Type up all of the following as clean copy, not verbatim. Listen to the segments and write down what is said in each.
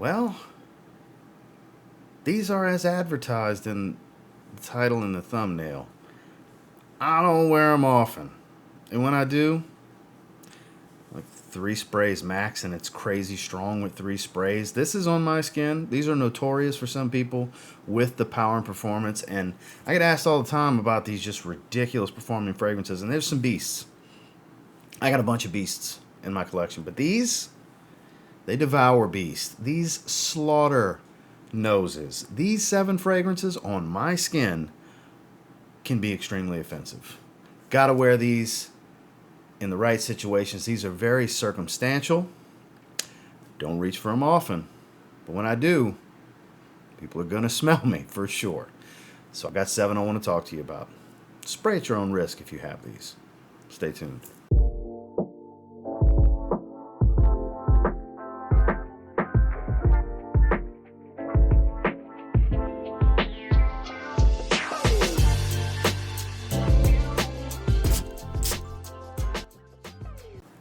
Well, these are as advertised in the title and the thumbnail. I don't wear them often. And when I do, like 3 sprays max, and it's crazy strong with 3 sprays. This is on my skin. These are notorious for some people with the power and performance. And I get asked all the time about these just ridiculous performing fragrances. And there's some beasts. I got a bunch of beasts in my collection. But these, they devour beasts. These slaughter noses. These 7 fragrances on my skin can be extremely offensive. Gotta wear these in the right situations. These are very circumstantial. Don't reach for them often. But when I do, people are gonna smell me for sure. So I got 7 I want to talk to you about. Spray at your own risk if you have these. Stay tuned.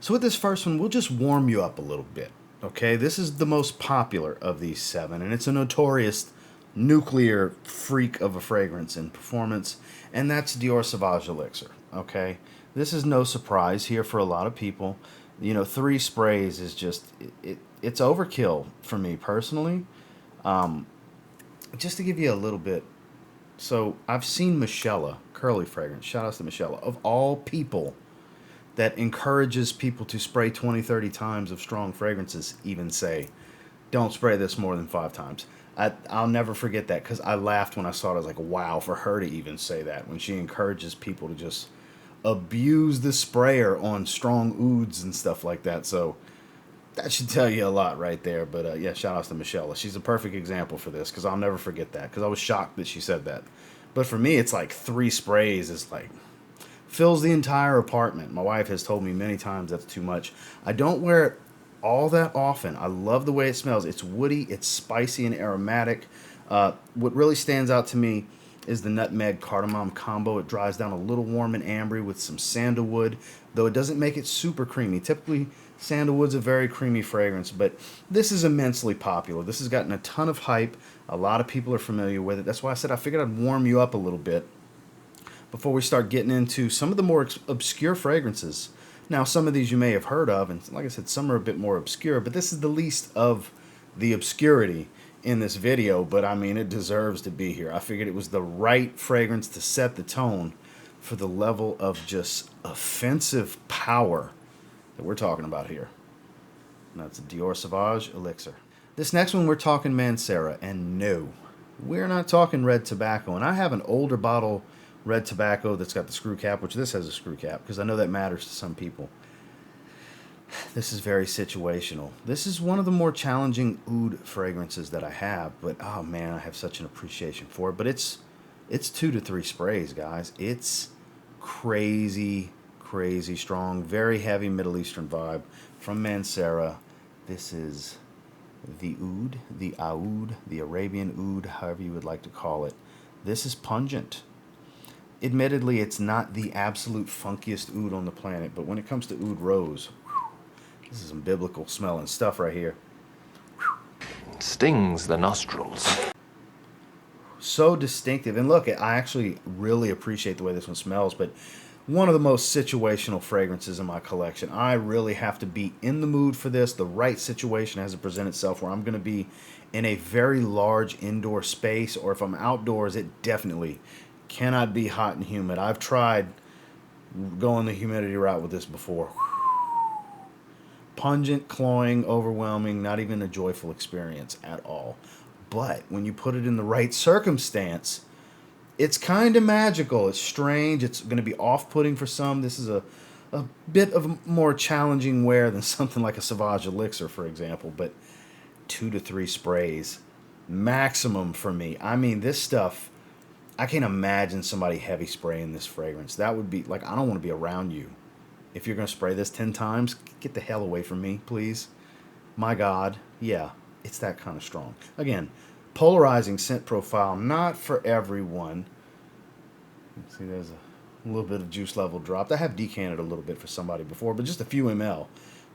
So with this first one, we'll just warm you up a little bit, okay? This is the most popular of these 7, and it's a notorious nuclear freak of a fragrance in performance, and that's Dior Sauvage Elixir, okay? This is no surprise here for a lot of people. You know, 3 sprays is just, it's overkill for me personally. Just to give you a little bit, so I've seen Michelle, curly fragrance, shout outs to Michelle, of all people, that encourages people to spray 20, 30 times of strong fragrances, even say, don't spray this more than 5 times. I'll never forget that because I laughed when I saw it. I was like, wow, for her to even say that when she encourages people to just abuse the sprayer on strong ouds and stuff like that. So that should tell you a lot right there. But yeah, shout outs to Michelle. She's a perfect example for this because I'll never forget that because I was shocked that she said that. But for me, it's like 3 sprays is like, fills the entire apartment. My wife has told me many times that's too much. I don't wear it all that often. I love the way it smells. It's woody, it's spicy and aromatic. What really stands out to me is the nutmeg cardamom combo. It dries down a little warm and ambery with some sandalwood, though it doesn't make it super creamy. Typically, sandalwood's a very creamy fragrance, but this is immensely popular. This has gotten a ton of hype. A lot of people are familiar with it. That's why I said I figured I'd warm you up a little bit before we start getting into some of the more obscure fragrances. Now, some of these you may have heard of, and like I said, some are a bit more obscure, but this is the least of the obscurity in this video, but I mean, it deserves to be here. I figured it was the right fragrance to set the tone for the level of just offensive power that we're talking about here. And that's Dior Sauvage Elixir. This next one, we're talking Mancera, and no, we're not talking red tobacco, and I have an older bottle red tobacco that's got the screw cap, which this has a screw cap, because I know that matters to some people. This is very situational. This is one of the more challenging oud fragrances that I have, but oh man, I have such an appreciation for it. But it's 2 to 3 sprays, guys. It's crazy, crazy strong, very heavy Middle Eastern vibe from Mancera. This is the oud, the aoud, the Arabian oud, however you would like to call it. This is pungent. Admittedly, it's not the absolute funkiest oud on the planet, but when it comes to oud rose, this is some biblical smelling stuff right here. Stings the nostrils. So distinctive. And look, I actually really appreciate the way this one smells, but one of the most situational fragrances in my collection. I really have to be in the mood for this. The right situation has to present itself where I'm going to be in a very large indoor space, or if I'm outdoors, it definitely cannot be hot and humid. I've tried going the humidity route with this before. Pungent, cloying, overwhelming, not even a joyful experience at all. But when you put it in the right circumstance, it's kind of magical. It's strange. It's going to be off-putting for some. This is a bit of a more challenging wear than something like a Sauvage Elixir, for example. But 2 to 3 sprays, maximum for me. I mean, this stuff, I can't imagine somebody heavy spraying this fragrance. That would be, like, I don't want to be around you. If you're going to spray this 10 times, get the hell away from me, please. My God. Yeah, it's that kind of strong. Again, polarizing scent profile, not for everyone. See, there's a little bit of juice level dropped. I have decanted a little bit for somebody before, but just a few ml.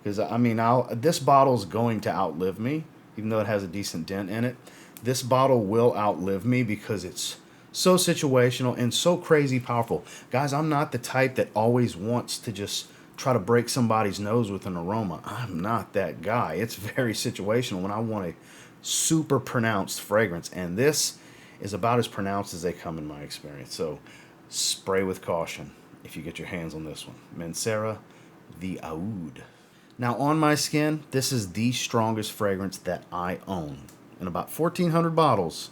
Because, I mean, this bottle's going to outlive me. even though it has a decent dent in it. This bottle will outlive me because it's so situational and so crazy powerful. Guys, I'm not the type that always wants to just try to break somebody's nose with an aroma. I'm not that guy. It's very situational when I want a super pronounced fragrance, and this is about as pronounced as they come in my experience. So spray with caution if you get your hands on this one. Mancera The Aoud. Now on my skin, this is the strongest fragrance that I own. In about 1,400 bottles,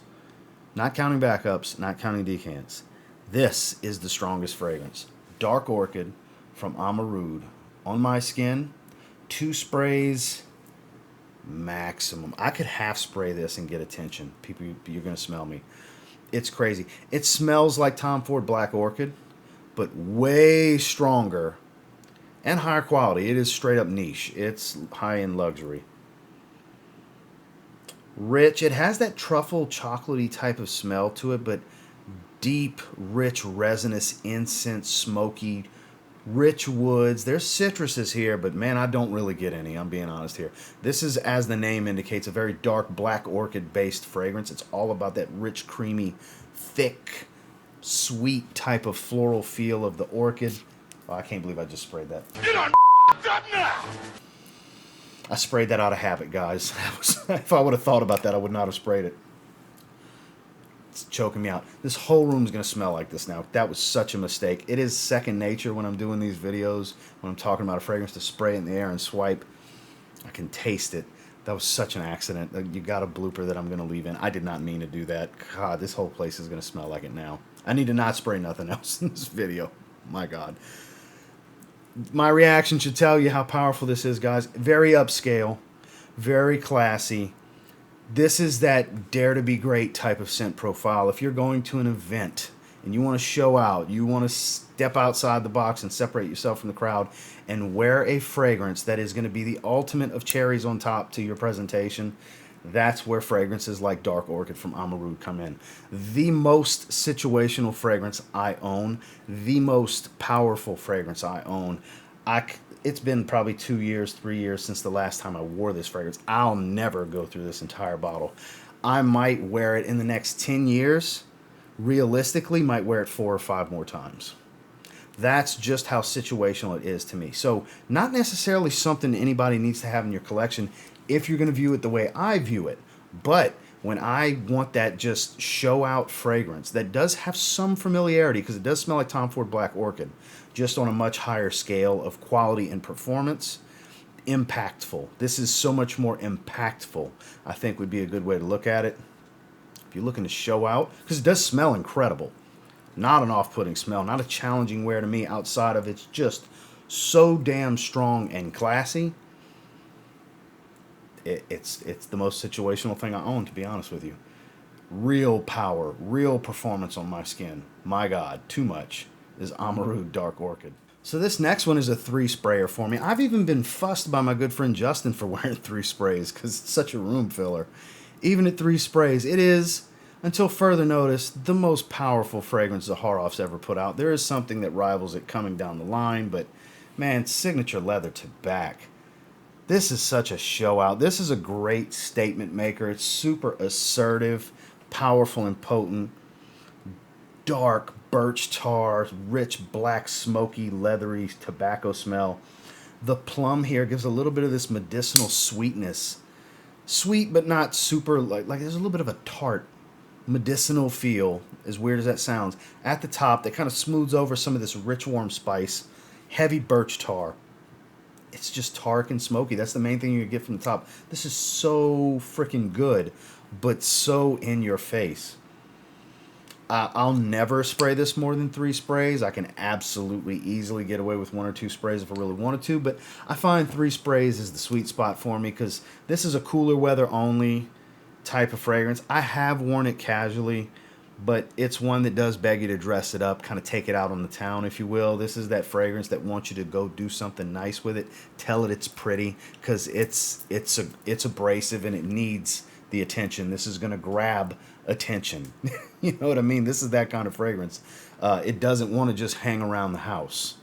not counting backups, not counting decants, this is the strongest fragrance. Dark Orchid from Amouroud. On my skin, 2 sprays maximum. I could half spray this and get attention. People, you're going to smell me. It's crazy. It smells like Tom Ford Black Orchid, but way stronger and higher quality. It is straight up niche. It's high-end luxury. Rich. It has that truffle chocolatey type of smell to it, but deep, rich, resinous, incense, smoky, rich woods. There's citruses here, but man, I don't really get any. I'm being honest here. This is, as the name indicates, a very dark black orchid based fragrance. It's all about that rich, creamy, thick, sweet type of floral feel of the orchid. Oh, I can't believe I just sprayed that. Get on up now! I sprayed that out of habit, guys. If I would have thought about that, I would not have sprayed it. It's choking me out. This whole room's going to smell like this now. That was such a mistake. It is second nature when I'm doing these videos, when I'm talking about a fragrance, to spray it in the air and swipe. I can taste it. That was such an accident. You got a blooper that I'm going to leave in. I did not mean to do that. God, this whole place is going to smell like it now. I need to not spray nothing else in this video. My God. My reaction should tell you how powerful this is, guys. Very upscale. Very classy. This is that dare to be great type of scent profile. If you're going to an event and you want to show out, you want to step outside the box and separate yourself from the crowd and wear a fragrance that is going to be the ultimate of cherries on top to your presentation, that's where fragrances like Dark Orchid from Amouroud come in. The most situational fragrance I own, the most powerful fragrance I own. It's been probably 2 years, 3 years since the last time I wore this fragrance. I'll never go through this entire bottle. I might wear it in the next 10 years. Realistically, might wear it 4 or 5 more times. That's just how situational it is to me. So not necessarily something anybody needs to have in your collection if you're going to view it the way I view it. But when I want that just show out fragrance that does have some familiarity, because it does smell like Tom Ford Black Orchid, just on a much higher scale of quality and performance, impactful. This is so much more impactful, I think would be a good way to look at it. If you're looking to show out, because it does smell incredible. Not an off-putting smell, not a challenging wear to me outside of it's just so damn strong and classy. It's the most situational thing I own, to be honest with you. Real power, real performance on my skin. My God, too much is Amouroud Dark Orchid. So this next one is a 3 sprayer for me. I've even been fussed by my good friend Justin for wearing 3 sprays because it's such a room filler. Even at 3 sprays, it is, until further notice, the most powerful fragrance Zaharoff's ever put out. There is something that rivals it coming down the line, but man, signature leather to back. This is such a show out. This is a great statement maker. It's super assertive, powerful and potent. Dark birch tar, rich black smoky leathery tobacco smell. The plum here gives a little bit of this medicinal sweetness. Sweet but not super, like there's a little bit of a tart medicinal feel, as weird as that sounds. At the top, that kind of smooths over some of this rich warm spice. Heavy birch tar. It's just tart and smoky. That's the main thing you get from the top. This is so freaking good, but so in your face. I'll never spray this more than 3 sprays. I can absolutely easily get away with 1 or 2 sprays if I really wanted to, but I find 3 sprays is the sweet spot for me because this is a cooler weather only type of fragrance. I have worn it casually, but it's one that does beg you to dress it up, kind of take it out on the town, if you will. This is that fragrance that wants you to go do something nice with it. Tell it it's pretty, because it's abrasive and it needs the attention. This is going to grab attention. You know what I mean? This is that kind of fragrance. It doesn't want to just hang around the house.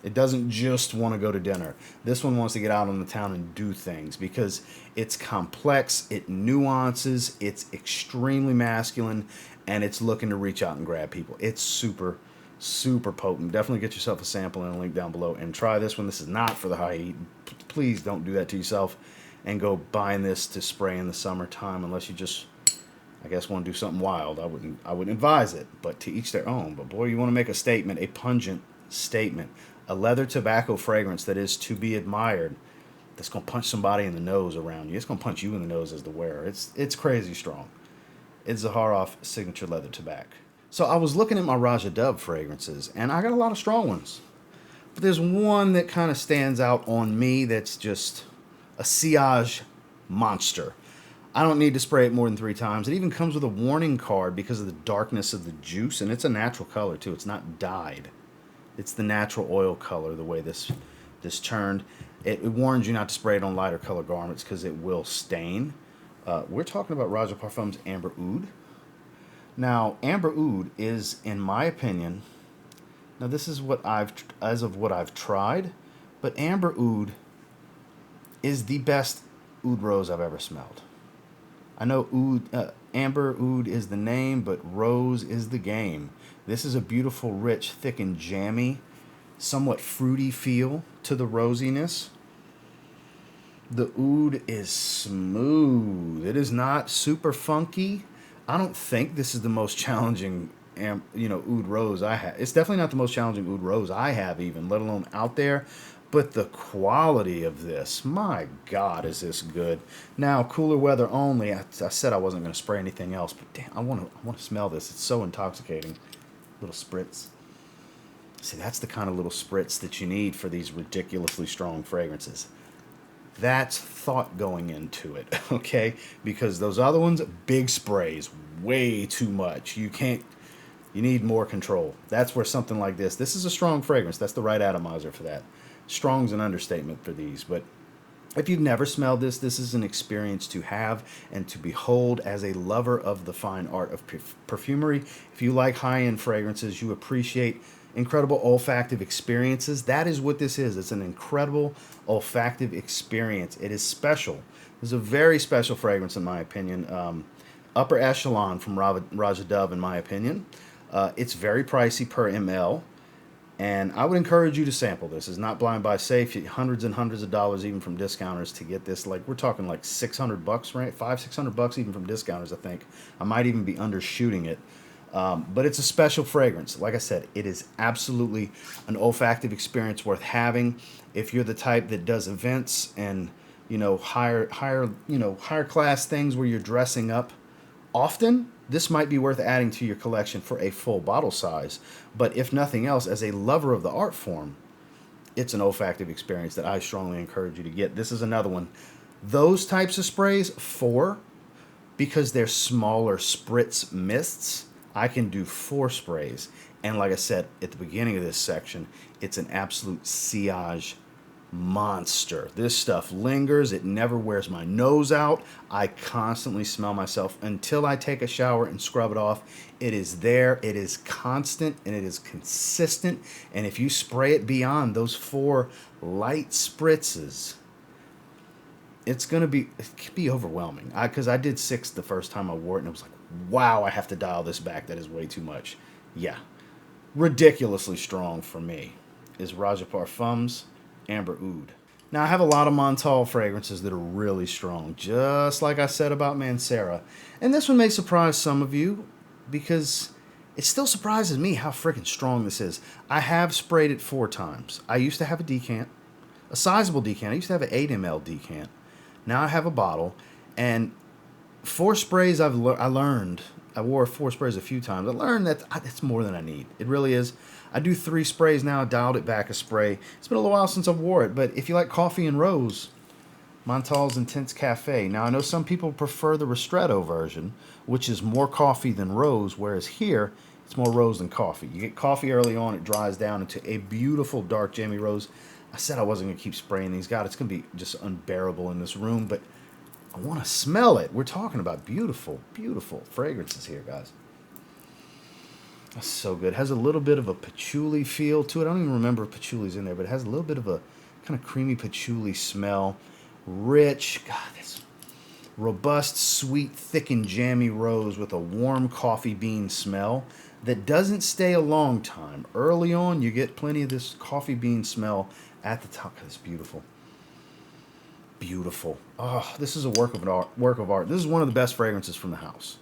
It doesn't just want to go to dinner. This one wants to get out on the town and do things because it's complex, it nuances, it's extremely masculine, and it's looking to reach out and grab people. It's super, super potent. Definitely get yourself a sample and a link down below and try this one. This is not for the high heat. Please don't do that to yourself and go buying this to spray in the summertime unless you just, I guess, want to do something wild. I wouldn't advise it, but to each their own. But boy, you want to make a statement, a pungent statement, a leather tobacco fragrance that is to be admired, that's going to punch somebody in the nose around you. It's going to punch you in the nose as the wearer. It's crazy strong. It's Zaharoff Signature Leather Tabac. So I was looking at my Roja Dove fragrances, and I got a lot of strong ones. But there's one that kind of stands out on me that's just a sillage monster. I don't need to spray it more than 3 times. It even comes with a warning card because of the darkness of the juice, and it's a natural color too. It's not dyed. It's the natural oil color, the way this turned. It warns you not to spray it on lighter color garments because it will stain. We're talking about Roja Parfums Amber Oud. Now, Amber Oud is, in my opinion, now this is what I've tried, but Amber Oud is the best oud rose I've ever smelled. I know Amber Oud is the name, but rose is the game. This is a beautiful, rich, thick, and jammy, somewhat fruity feel to the rosiness. The oud is smooth. It is not super funky. I don't think this is the most challenging, oud rose I have. It's definitely not the most challenging oud rose I have, even, let alone out there. But the quality of this, my God, is this good. Now, cooler weather only. I said I wasn't going to spray anything else, but damn, I want to smell this. It's so intoxicating. Little spritz. See, that's the kind of little spritz that you need for these ridiculously strong fragrances. That's thought going into it, okay? Because those other ones, big sprays, way too much. You need more control. That's where something like this is a strong fragrance. That's the right atomizer for that. Strong's an understatement for these, but if you've never smelled this is an experience to have and to behold as a lover of the fine art of perfumery. If you like high-end fragrances, you appreciate incredible olfactive experiences. That is what this is. It's an incredible olfactive experience. It is special. It's a very special fragrance, in my opinion. Upper echelon from Roja Dove, in my opinion. It's very pricey per ml. And I would encourage you to sample this. It's not blind buy safe. Hundreds and hundreds of dollars even from discounters to get this. Like, we're talking like $600, right? $500-600 even from discounters, I think. I might even be undershooting it. But it's a special fragrance. Like I said, it is absolutely an olfactive experience worth having. If you're the type that does events and, higher class things where you're dressing up often, this might be worth adding to your collection for a full bottle size. But if nothing else, as a lover of the art form, it's an olfactive experience that I strongly encourage you to get. This is another one. Those types of sprays, because they're smaller spritz mists, I can do 4 sprays. And like I said at the beginning of this section, it's an absolute sillage monster. This stuff lingers. It never wears my nose out. I constantly smell myself until I take a shower and scrub it off. It is there. It is constant and it is consistent. And if you spray it beyond those 4 light spritzes, it can be overwhelming. Because I did 6 the first time I wore it, and it was like, wow, I have to dial this back. That is way too much. Yeah, ridiculously strong for me is Roja Parfums Amber Oud. Now, I have a lot of Montale fragrances that are really strong, just like I said about Mancera. And this one may surprise some of you because it still surprises me how freaking strong this is. I have sprayed it 4 times. I used to have a decant, a sizable decant. I used to have an 8 ml decant. Now I have a bottle, and 4 sprays I learned. I wore 4 sprays a few times. I learned that it's more than I need. It really is. I do 3 sprays now. I dialed it back a spray. It's been a little while since I've wore it, but if you like coffee and rose, Montale's Intense Cafe. Now, I know some people prefer the Ristretto version, which is more coffee than rose, whereas here, it's more rose than coffee. You get coffee early on, it dries down into a beautiful dark jammy rose. I said I wasn't going to keep spraying these. God, it's going to be just unbearable in this room, but I want to smell it. We're talking about beautiful, beautiful fragrances here, guys. That's so good. It has a little bit of a patchouli feel to it. I don't even remember if patchouli's in there, but it has a little bit of a kind of creamy patchouli smell. Rich. God, this robust, sweet, thick, and jammy rose with a warm coffee bean smell that doesn't stay a long time. Early on, you get plenty of this coffee bean smell at the top. It's beautiful. Beautiful. Oh, this is a work of art. Work of art. This is one of the best fragrances from the house.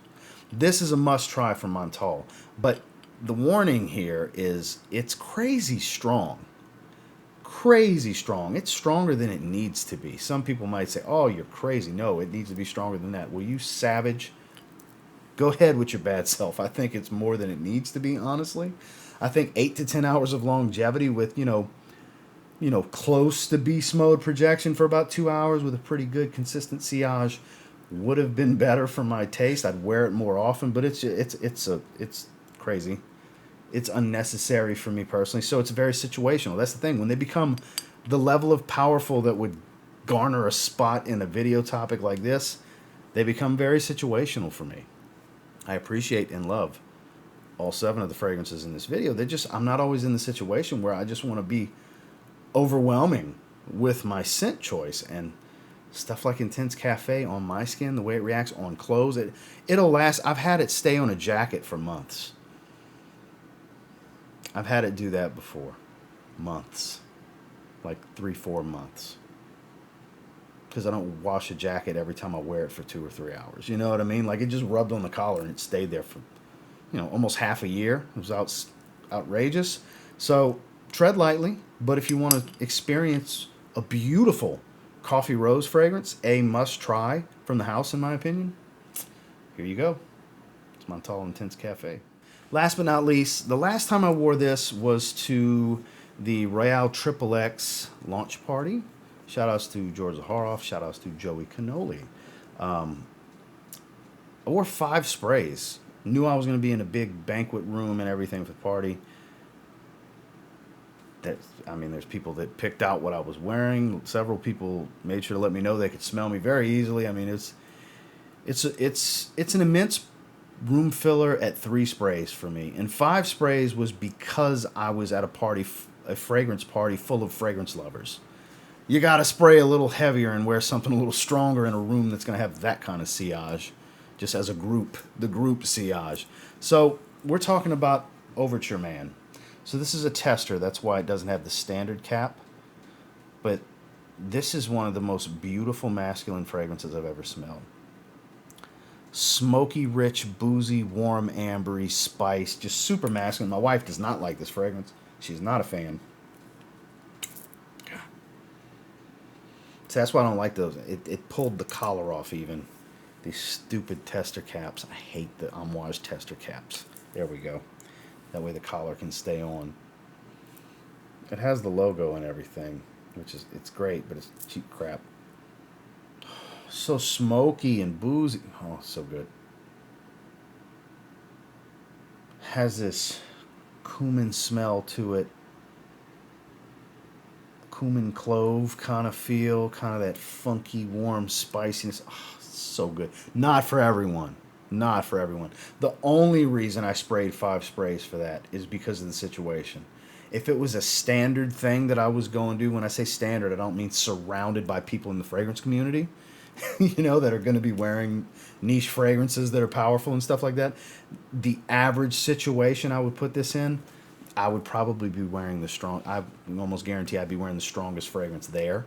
This is a must-try from Montale. But the warning here is it's crazy strong. Crazy strong. It's stronger than it needs to be. Some people might say, oh, you're crazy. No, it needs to be stronger than that. Well, you savage, go ahead with your bad self. I think it's more than it needs to be, honestly. I think 8 to 10 hours of longevity with, close to beast mode projection for about 2 hours with a pretty good consistent sillage would have been better for my taste. I'd wear it more often, but it's crazy. It's unnecessary for me personally. So it's very situational. That's the thing. When they become the level of powerful that would garner a spot in a video topic like this, they become very situational for me. I appreciate and love all 7 of the fragrances in this video. I'm not always in the situation where I just want to be overwhelming with my scent choice, and stuff like Intense Cafe on my skin, the way it reacts on clothes, it'll last. I've had it stay on a jacket for months. I've had it do that before. Months. Like 3-4 months. Because I don't wash a jacket every time I wear it for 2 or 3 hours. You know what I mean? Like, it just rubbed on the collar and it stayed there for, almost half a year. It was outrageous. So, tread lightly. But if you want to experience a beautiful coffee rose fragrance, a must-try from the house, in my opinion, here you go. It's Montale Intense Cafe. Last but not least, the last time I wore this was to the Royale Triple X launch party. Shout outs to George Zaharoff. Shout outs to Joey Cannoli. I wore 5 sprays. Knew I was going to be in a big banquet room and everything for the party. There's people that picked out what I was wearing. Several people made sure to let me know they could smell me very easily. I mean, it's an immense room filler at 3 sprays for me, and 5 sprays was because I was at a fragrance party full of fragrance lovers. You gotta spray a little heavier and wear something a little stronger in a room that's gonna have that kind of sillage, just as a group, the group sillage. So we're talking about Overture Man. So this is a tester, that's why it doesn't have the standard cap, but this is one of the most beautiful masculine fragrances I've ever smelled. Smoky, rich, boozy, warm, ambery, spice, just super masculine. My wife does not like this fragrance. She's not a fan. So that's why I don't like those. It pulled the collar off even. These stupid tester caps. I hate the Amouage tester caps. There we go. That way the collar can stay on. It has the logo and everything, it's great, but it's cheap crap. So smoky and boozy. Oh, so good. Has this cumin smell to it. Cumin clove kind of feel. Kind of that funky, warm spiciness. Oh, so good. Not for everyone. Not for everyone. The only reason I sprayed 5 sprays for that is because of the situation. If it was a standard thing that I was going to do, when I say standard, I don't mean surrounded by people in the fragrance community. That are going to be wearing niche fragrances that are powerful and stuff like that. The average situation I would put this in, I would probably be wearing I almost guarantee I'd be wearing the strongest fragrance there.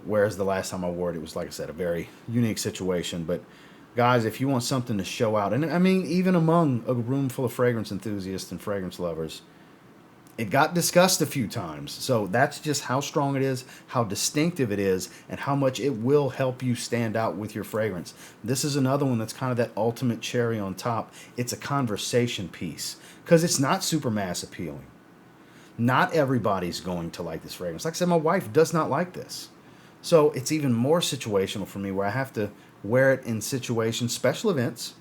Whereas the last time I wore it, it was, like I said, a very unique situation. But guys, if you want something to show out, and I mean, even among a room full of fragrance enthusiasts and fragrance lovers, it got discussed a few times. So that's just how strong it is, how distinctive it is, and how much it will help you stand out with your fragrance. This is another one that's kind of that ultimate cherry on top. It's a conversation piece because it's not super mass appealing. Not everybody's going to like this fragrance. Like I said, my wife does not like this. So it's even more situational for me where I have to wear it in situations, special events,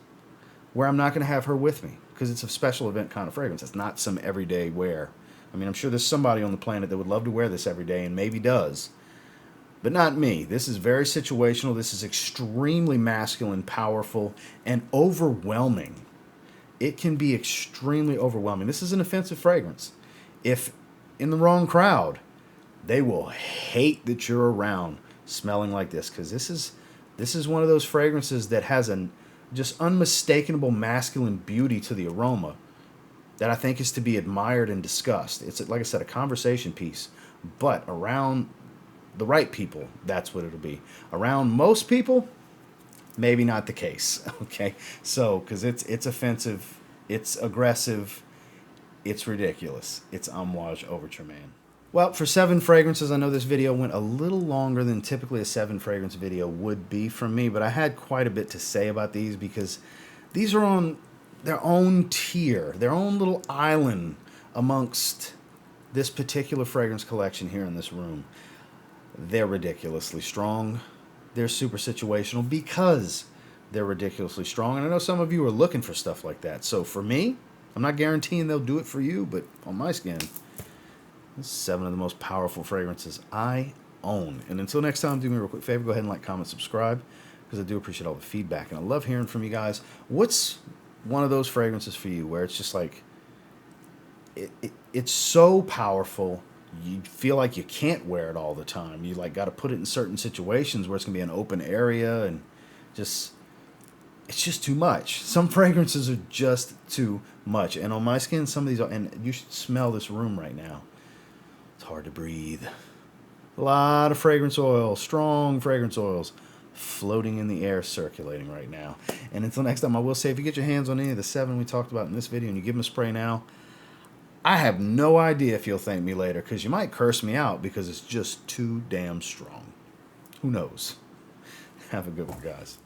where I'm not going to have her with me because it's a special event kind of fragrance. It's not some everyday wear. I mean, I'm sure there's somebody on the planet that would love to wear this every day and maybe does. But not me. This is very situational. This is extremely masculine, powerful, and overwhelming it can be extremely overwhelming. This is an offensive fragrance. If in the wrong crowd, they will hate that you're around smelling like this, because this is one of those fragrances that has an just unmistakable masculine beauty to the aroma that I think is to be admired and discussed. It's, like I said, a conversation piece, but around the right people, that's what it'll be. Around most people, maybe not the case. Okay, so because it's offensive, it's aggressive, it's ridiculous. It's Amouage Overture Man. Well, for 7 fragrances, I know this video went a little longer than typically a 7 fragrance video would be from me, but I had quite a bit to say about these because these are on their own tier, their own little island amongst this particular fragrance collection here in this room. They're ridiculously strong. They're super situational because they're ridiculously strong. And I know some of you are looking for stuff like that. So for me, I'm not guaranteeing they'll do it for you, but on my skin, this is 7 of the most powerful fragrances I own. And until next time, do me a real quick favor. Go ahead and like, comment, subscribe, because I do appreciate all the feedback. And I love hearing from you guys. What's one of those fragrances for you where it's just like, it's so powerful, you feel like you can't wear it all the time. You like got to put it in certain situations where it's going to be an open area and just, it's just too much. Some fragrances are just too much. And on my skin, some of these are, and you should smell this room right now. It's hard to breathe. A lot of fragrance oil, strong fragrance oils floating in the air, circulating right now. And until next time, I will say, if you get your hands on any of the 7 we talked about in this video and you give them a spray now, I have no idea if you'll thank me later, because you might curse me out because it's just too damn strong. Who knows? Have a good one, guys.